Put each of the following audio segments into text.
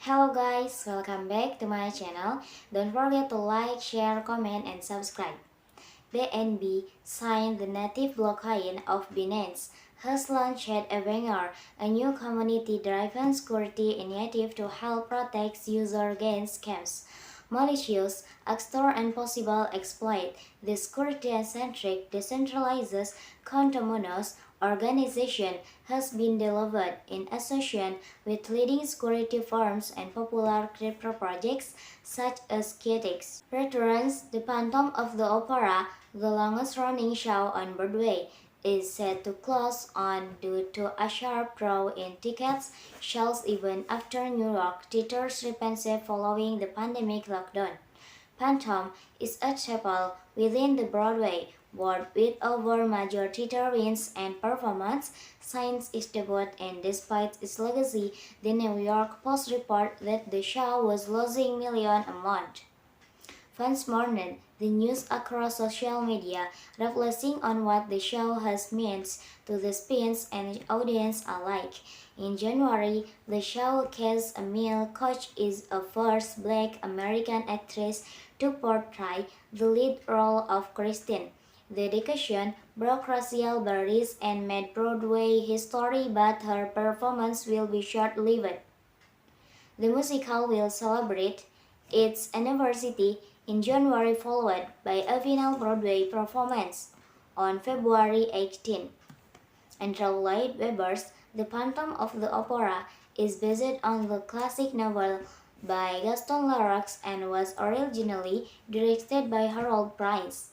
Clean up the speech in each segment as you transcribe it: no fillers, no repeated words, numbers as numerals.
Hello guys, welcome back to my channel. Don't forget to like, share, comment, and subscribe. BNB signed the native blockchain of Binance has launched a banger, a new community-driven security initiative to help protect users against scams, malicious, extort, and possible exploit. The security-centric decentralized Contomonos organization has been developed in association with leading security firms and popular crypto projects such as KTX. Returns the Phantom of the Opera, the longest-running show on Broadway, is set to close on due to a sharp draw in tickets sales even after New York theaters repented following the pandemic lockdown. Phantom is a staple within the Broadway world with over major theater wins and performance since its debut, and despite its legacy, the New York Post reported that the show was losing millions a month. Fans mourned the news across social media, reflecting on what the show has meant to the fans and audience alike. In January, the show cast Emil Koch is a first Black American actress to portray the lead role of Christine. The dedication broke racial barriers and made Broadway history, but her performance will be short-lived. The musical will celebrate its anniversary in January, followed by a final Broadway performance on February 18. Andrew Lloyd Webber's The Phantom of the Opera is based on the classic novel by Gaston Leroux and was originally directed by Harold Prince.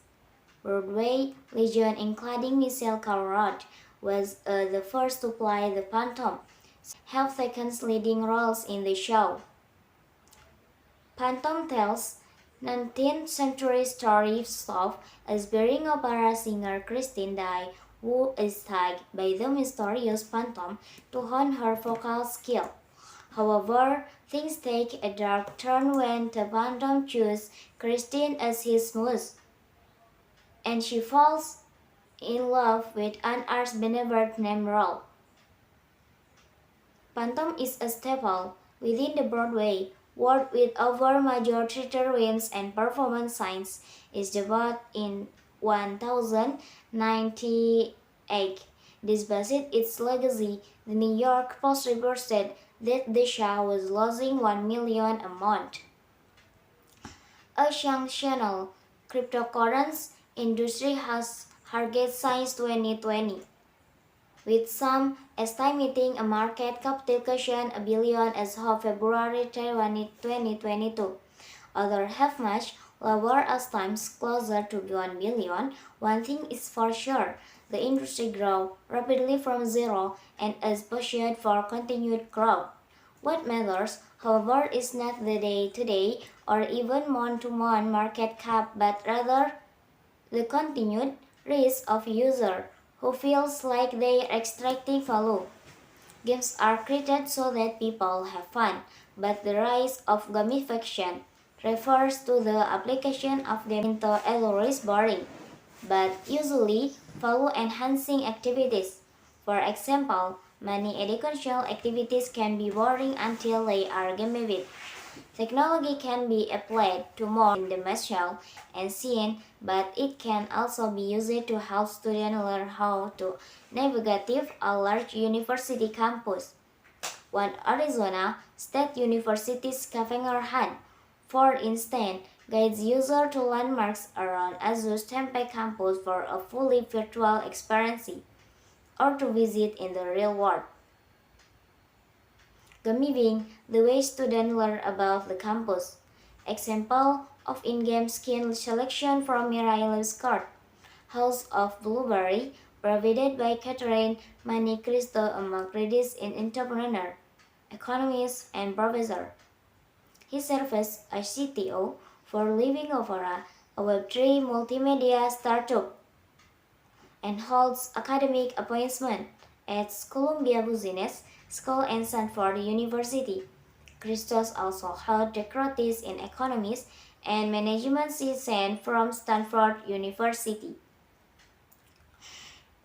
Broadway legend including Michelle Carrot was the first to play the Phantom, have taken leading roles in the show. Phantom tells 19th century stories of aspiring opera singer Christine Daae, who is tagged by the mysterious Phantom to hone her vocal skill. However, things take a dark turn when the Phantom chooses Christine as his muse, and she falls in love with an arch-benevolent named Roll. Phantom is a staple within the Broadway world with over major theater wins and performance signs is debuted in 1098. Despite its legacy, the New York Post reported that the show was losing 1 million a month. A sanctional cryptocurrency industry has targeted since 2020, with some estimating a market capitalization a billion as of February 2022. Others have much lower estimates closer to 1 billion. One thing is for sure, the industry grew rapidly from zero and is poised for continued growth. What matters, however, is not the day-to-day or even month-to-month market cap, but rather the continued rise of users who feels like they are extracting value. Games are created so that people have fun, but the rise of gamification refers to the application of game into otherwise boring, but usually value-enhancing activities. For example, many educational activities can be boring until they are gamified. Technology can be applied to more in the material and scene, but it can also be used to help students learn how to navigate a large university campus. One Arizona State University's scavenger hunt, for instance, guides users to landmarks around Azusa Tempe campus for a fully virtual experience, or to visit in the real world. Gamifying the way students learn about the campus. Example of in-game skin selection from Mirai's card. House of Blueberry, provided by Catherine Mani Cristo, a Macredis in entrepreneur, economist, and professor. He serves as CTO for Living Opera, a Web3 multimedia startup, and holds academic appointments at Columbia Business School and Stanford University. Christos also held doctorates in economics and management science from Stanford University.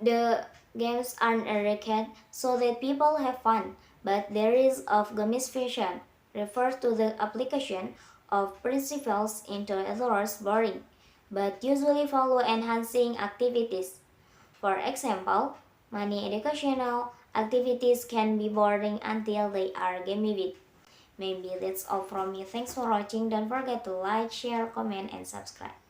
The games aren't arcade so that people have fun, but there is of gamification. refers to the application of principles into others boring, but usually follow enhancing activities. For example, many educational activities can be boring until they are gamified. Maybe that's all from me. Thanks for watching. Don't forget to like, share, comment, and subscribe.